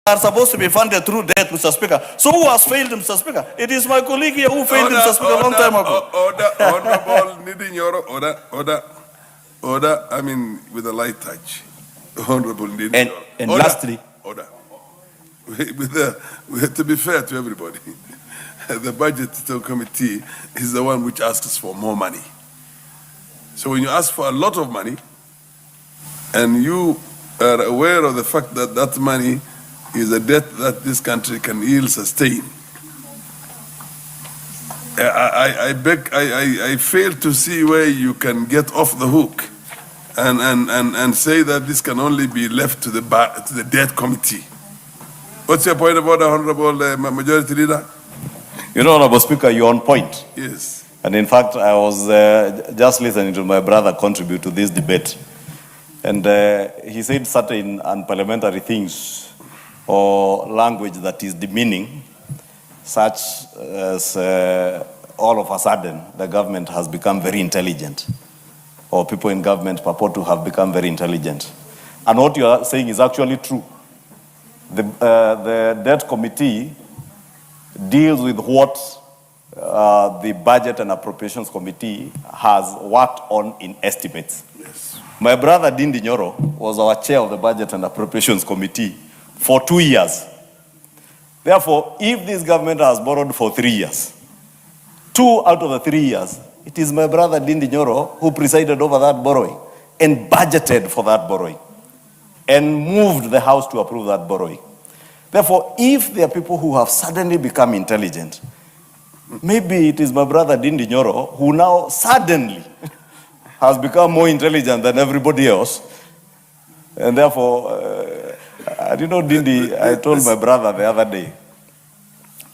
are supposed to be funded through debt, Mr. Speaker. So who has failed, Mr. Speaker? It is my colleague here who failed, Mr. Speaker, a long time ago. Honorable Ndindi Nyoro, order, I mean, with a light touch. Honorable Ndindi Nyoro. And lastly, order. To be fair to everybody, the budget committee is the one which asks for more money. So when you ask for a lot of money, and you are aware of the fact that that money is a debt that this country can ill sustain, I fail to see where you can get off the hook and say that this can only be left to the debt committee. What's your point about the Honorable Majority Leader? You know, Honorable Speaker, you're on point. Yes. And in fact, I was just listening to my brother contribute to this debate. And he said certain unparliamentary things or language that is demeaning, such as all of a sudden the government has become very intelligent, or people in government purport to have become very intelligent. And what you are saying is actually true. The debt committee deals with what the Budget and Appropriations Committee has worked on in estimates. Yes. My brother Ndindi Nyoro was our chair of the Budget and Appropriations Committee for 2 years. Therefore, if this government has borrowed for 3 years, 2 out of the 3 years, it is my brother Ndindi Nyoro who presided over that borrowing and budgeted for that borrowing and moved the House to approve that borrowing. Therefore, if there are people who have suddenly become intelligent, maybe it is my brother Ndindi Nyoro who now suddenly has become more intelligent than everybody else. And therefore, Ndindi, I told my brother the other day,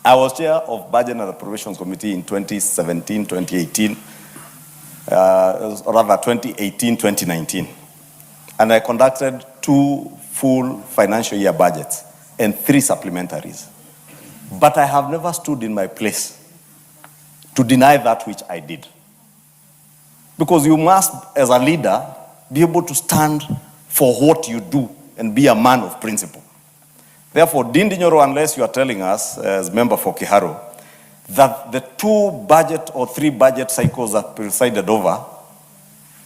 I was chair of Budget and Appropriations Committee in 2017, 2018, rather 2018, 2019. And I conducted 2 full financial year budgets and 3 supplementaries. But I have never stood in my place to deny that which I did. Because you must, as a leader, be able to stand for what you do and be a man of principle. Therefore, Ndindi Nyoro, unless you are telling us, as member for Kiharu, that the 2 budget or 3 budget cycles that presided over,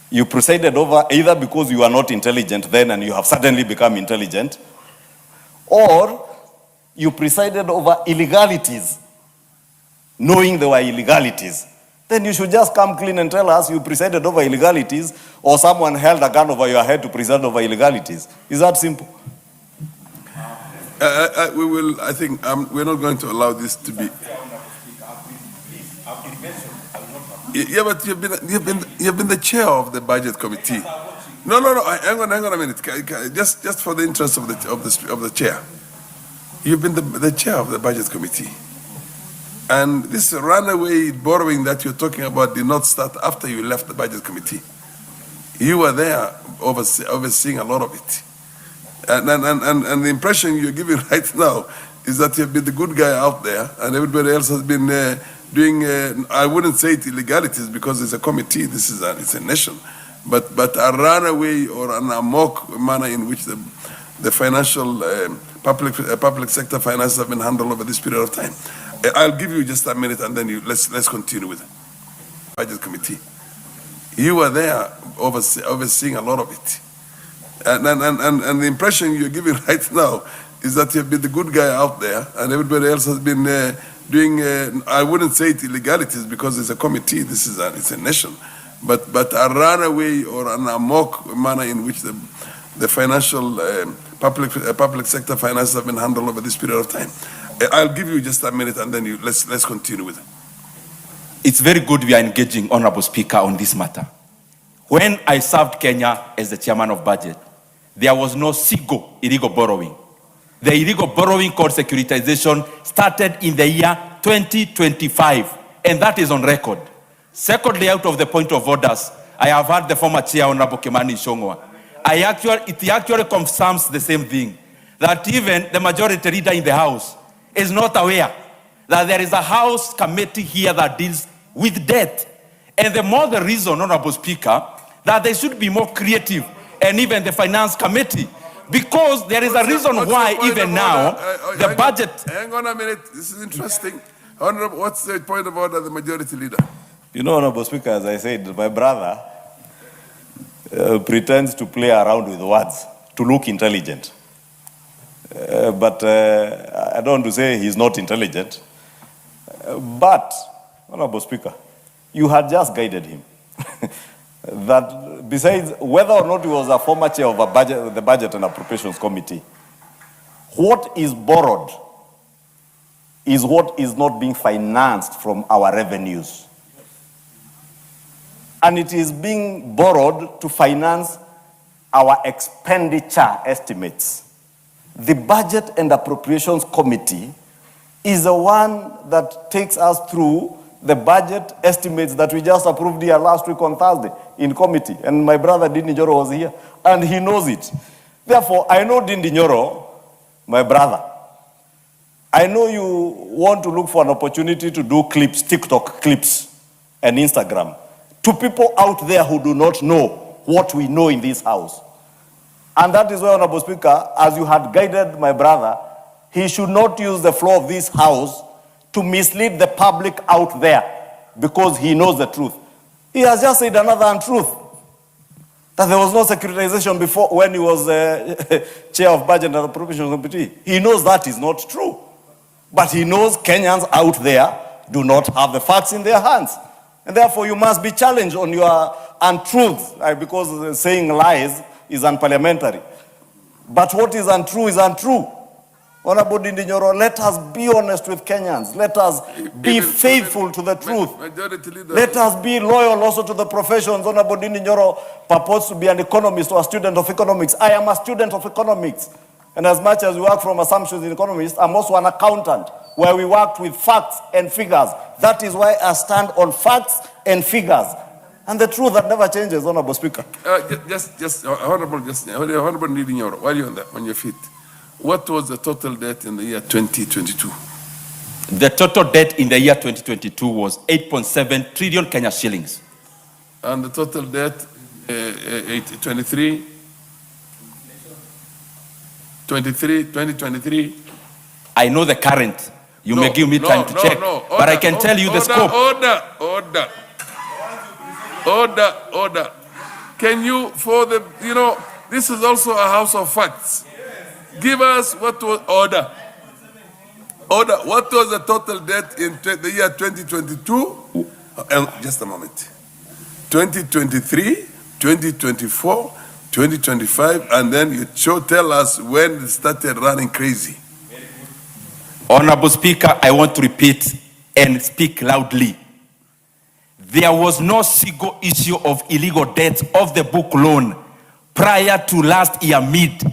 you presided over either because you are not intelligent then and you have suddenly become intelligent, or you presided over illegalities, knowing there were illegalities. Then you should just come clean and tell us you presided over illegalities, or someone held a gun over your head to preside over illegalities. Is that simple? We will, I think, we're not going to allow this to be. Yeah, but you've been the chair of the budget committee. No. Hang on a minute. Just for the interest of the chair, you've been the chair of the budget committee, and this runaway borrowing that you're talking about did not start after you left the budget committee. You were there overseeing a lot of it, and the impression you're giving right now is that you've been the good guy out there, and everybody else has been doing. I wouldn't say it illegalities because it's a committee. It's a nation, but a runaway or an amok manner in which the financial public sector finances have been handled over this period of time. I'll give you just a minute, and then let's continue with the budget committee. You were there overseeing a lot of it, and the impression you're giving right now is that you've been the good guy out there, and everybody else has been doing. I wouldn't say it illegalities because it's a committee. It's a nation, but a runaway or an amok manner in which the financial public sector finances have been handled over this period of time. I'll give you just a minute, and then let's continue with it. It's very good we are engaging, Honorable Speaker, on this matter. When I served Kenya as the chairman of budget, there was no single illegal borrowing. The illegal borrowing called securitization started in the year 2025, and that is on record. Secondly, out of the point of orders, I have heard the former chair, Honorable Kimani Ichunqwa. It actually confirms the same thing, that even the majority leader in the House is not aware that there is a House committee here that deals with debt. And the more the reason, Honorable Speaker, that they should be more creative, and even the Finance Committee, Because there is a reason why even now, the budget... Hang on a minute, this is interesting. Honorable, what's the point of order, the majority leader? You know, Honorable Speaker, as I said, my brother pretends to play around with words to look intelligent. But I don't want to say he's not intelligent. But, Honorable Speaker, you had just guided him. That besides whether or not he was a former chair of the Budget and Appropriations Committee, what is borrowed is what is not being financed from our revenues. And it is being borrowed to finance our expenditure estimates. The Budget and Appropriations Committee is the one that takes us through the budget estimates that we just approved here last week on Thursday in committee. And my brother Ndindi Nyoro was here, and he knows it. Therefore, I know Ndindi Nyoro, my brother. I know you want to look for an opportunity to do clips, TikTok clips, and Instagram, to people out there who do not know what we know in this house. And that is why, Honorable Speaker, as you had guided my brother, he should not use the floor of this house to mislead the public out there because he knows the truth. He has just said another untruth, that there was no securitization before when he was chair of Budget and Appropriations Committee. He knows that is not true. But he knows Kenyans out there do not have the facts in their hands. And therefore you must be challenged on your untruths, because saying lies is unparliamentary. But what is untrue is untrue. Honorable Ndindi Nyoro, let us be honest with Kenyans. Let us be faithful to the truth. Let us be loyal also to the professions. Honorable Ndindi Nyoro purports to be an economist or a student of economics. I am a student of economics. And as much as we work from assumptions in economics, I'm also an accountant where we worked with facts and figures. That is why I stand on facts and figures. And the truth that never changes, Honorable Speaker. Honorable Ndindi Nyoro, while you're on your feet, what was the total debt in the year 2022? The total debt in the year 2022 was 8.7 trillion Kenya shillings. And the total debt 2023? I know the current. You may give me time to check. But I can tell you the scope. Order. Can you, this is also a house of facts. Give us what was order. What was the total debt in the year 2022? Just a moment. 2023, 2024, 2025, and then you tell us when it started running crazy. Honorable Speaker, I want to repeat and speak loudly. There was no single issue of illegal debt of the book loan prior to last year mid.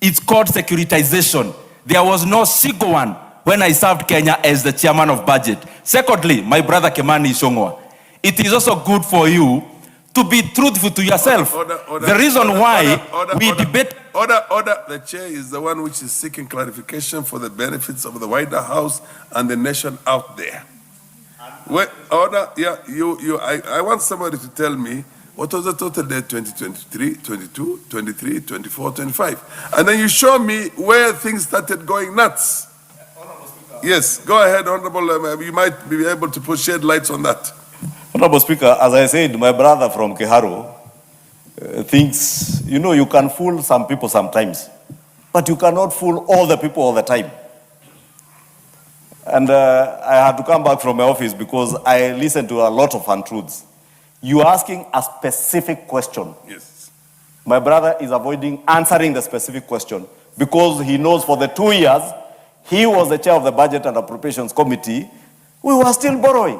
It's called securitization. There was no single one when I served Kenya as the chairman of budget. Secondly, my brother Kimani Ichunqwa, it is also good for you to be truthful to yourself. The reason why we debate... The chair is the one which is seeking clarification for the benefits of the wider house and the nation out there. I want somebody to tell me what was the total debt 2023, 22, 23, 24, 25? And then you show me where things started going nuts. Yes, go ahead, Honorable. You might be able to shed lights on that. Honorable Speaker, as I said, my brother from Kiharu thinks, you can fool some people sometimes, but you cannot fool all the people all the time. And I had to come back from my office because I listened to a lot of untruths. You are asking a specific question. Yes. My brother is avoiding answering the specific question because he knows for the 2 years he was the chair of the Budget and Appropriations Committee, we were still borrowing.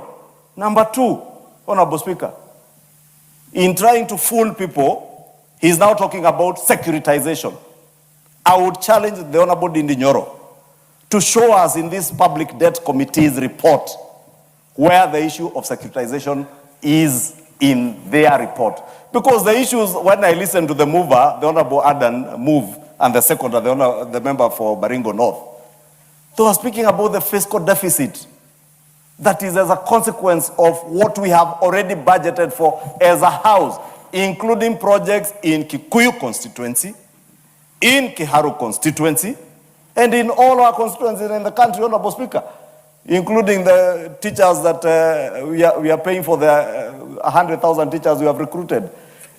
Number two, Honorable Speaker, in trying to fool people, he's now talking about securitization. I would challenge the Honorable Ndindi Nyoro to show us in this Public Debt Committee's report where the issue of securitization is in their report. Because the issues, when I listened to the mover, the Honorable Adan move, and the second, the member for Baringo North, they were speaking about the fiscal deficit that is as a consequence of what we have already budgeted for as a house, including projects in Kikuyu constituency, in Kiharu constituency and in all our constituencies in the country, Honorable Speaker, including the teachers that we are paying for the 100,000 teachers we have recruited.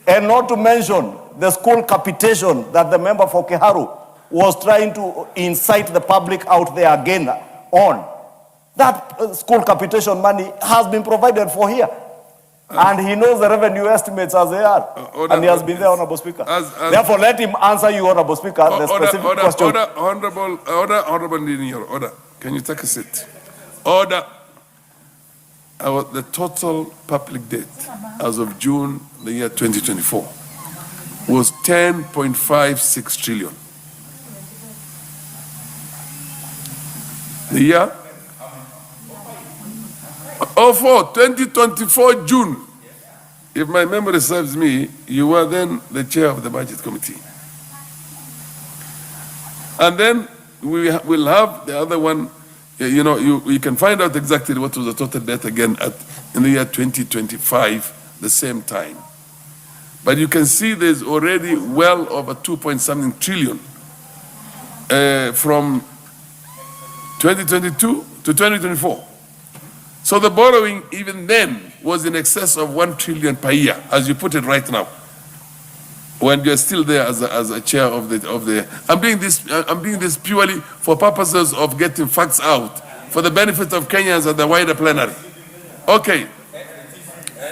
And not to mention the school capitation that the member for Kiharu was trying to incite the public out there again on. That school capitation money has been provided for here. And he knows the revenue estimates as they are. And he has been there, Honorable Speaker. Therefore, let him answer you, Honorable Speaker, the specific question. Honorable Ndindi Nyoro, order. Can you take a seat? Order. The total public debt as of June the year 2024 was 10.56 trillion. The year? 2024 June. If my memory serves me, you were then the chair of the budget committee. And then we will have the other one. You know, you can find out exactly what was the total debt again in the year 2025, the same time. But you can see there's already well over 2.something trillion from 2022 to 2024. So the borrowing even then was in excess of 1 trillion per year, as you put it right now. When you're still there as a chair of the I'm doing this purely for purposes of getting facts out for the benefit of Kenyans and the wider plenary. Okay.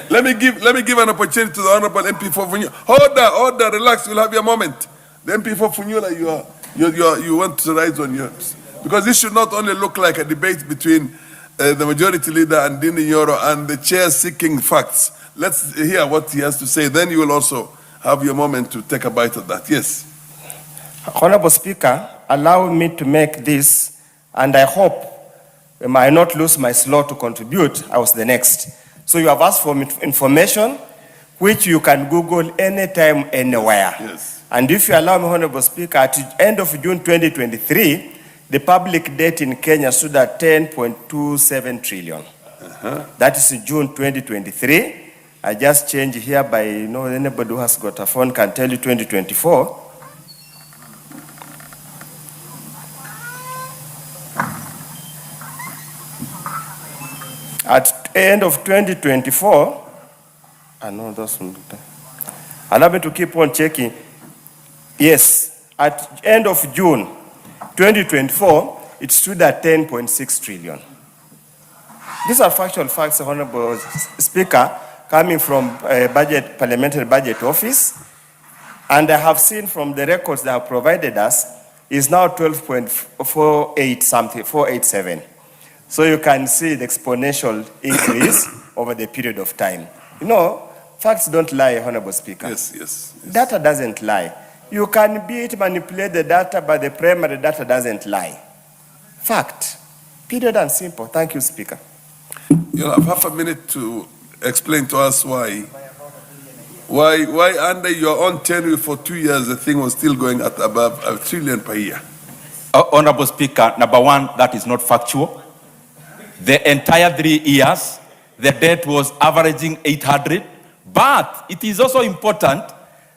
Let me give an opportunity to the Honorable MP for Funyula. Order, relax, you'll have your moment. The MP for Funyula, you want to rise on yours. Because this should not only look like a debate between the majority leader and Ndindi Nyoro and the chair seeking facts. Let's hear what he has to say. Then you will also have your moment to take a bite of that. Yes. Honorable Speaker, allow me to make this, and I hope I might not lose my slot to contribute. I was the next. So you have asked for information, which you can Google anytime, anywhere. Yes. And if you allow me, Honorable Speaker, at the end of June 2023, the public debt in Kenya stood at 10.27 trillion. That is in June 2023. I just changed here by, anybody who has got a phone can tell you 2024. At end of 2024, allow me to keep on checking. Yes, at end of June 2024, it stood at 10.6 trillion. These are factual facts, Honorable Speaker, coming from Parliamentary Budget Office, and I have seen from the records they have provided us is now 12.48 something, 487. So you can see the exponential increase over the period of time. Facts don't lie, Honorable Speaker. Yes. Data doesn't lie. You can manipulate the data, but the primary data doesn't lie. Fact. Period and simple. Thank you, Speaker. You'll have half a minute to explain to us why under your own tenure for 2 years the thing was still going at above $1 trillion per year. Honorable Speaker, number one, that is not factual. The entire 3 years, the debt was averaging 800. But it is also important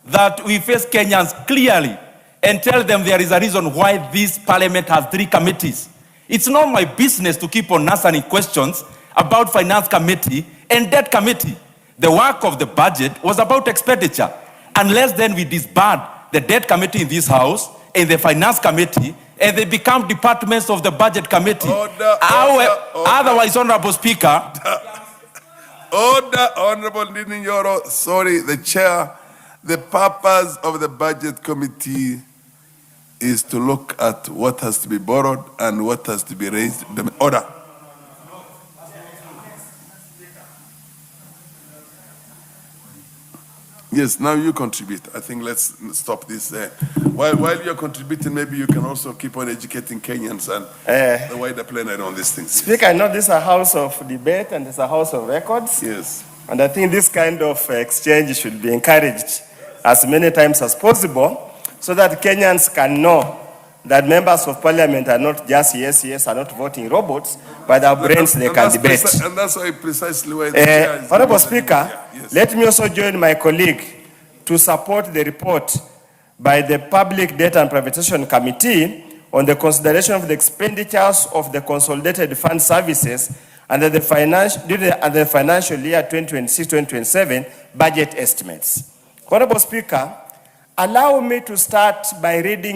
that we face Kenyans clearly and tell them there is a reason why this parliament has 3 committees. It's not my business to keep on answering questions about finance committee and debt committee. The work of the budget was about expenditure. Unless then we disband the debt committee in this house and the finance committee, and they become departments of the budget committee. Otherwise, Honorable Speaker. Order, Honorable Ndindi Nyoro. Sorry, the chair. The purpose of the budget committee is to look at what has to be borrowed and what has to be raised. Order. Yes, now you contribute. I think let's stop this there. While you're contributing, maybe you can also keep on educating Kenyans and the wider plenary on these things. Speaker, I know this is a house of debate and it's a house of records. Yes. And I think this kind of exchange should be encouraged as many times as possible so that Kenyans can know that members of parliament are not just yes, are not voting robots, but our brains they can debate. And that's why precisely why Honorable Speaker, let me also join my colleague to support the report by the Public Debt and Privatization Committee on the consideration of the expenditures of the consolidated fund services under the financial year 2026-2027 budget estimates. Honorable Speaker, allow me to start by reading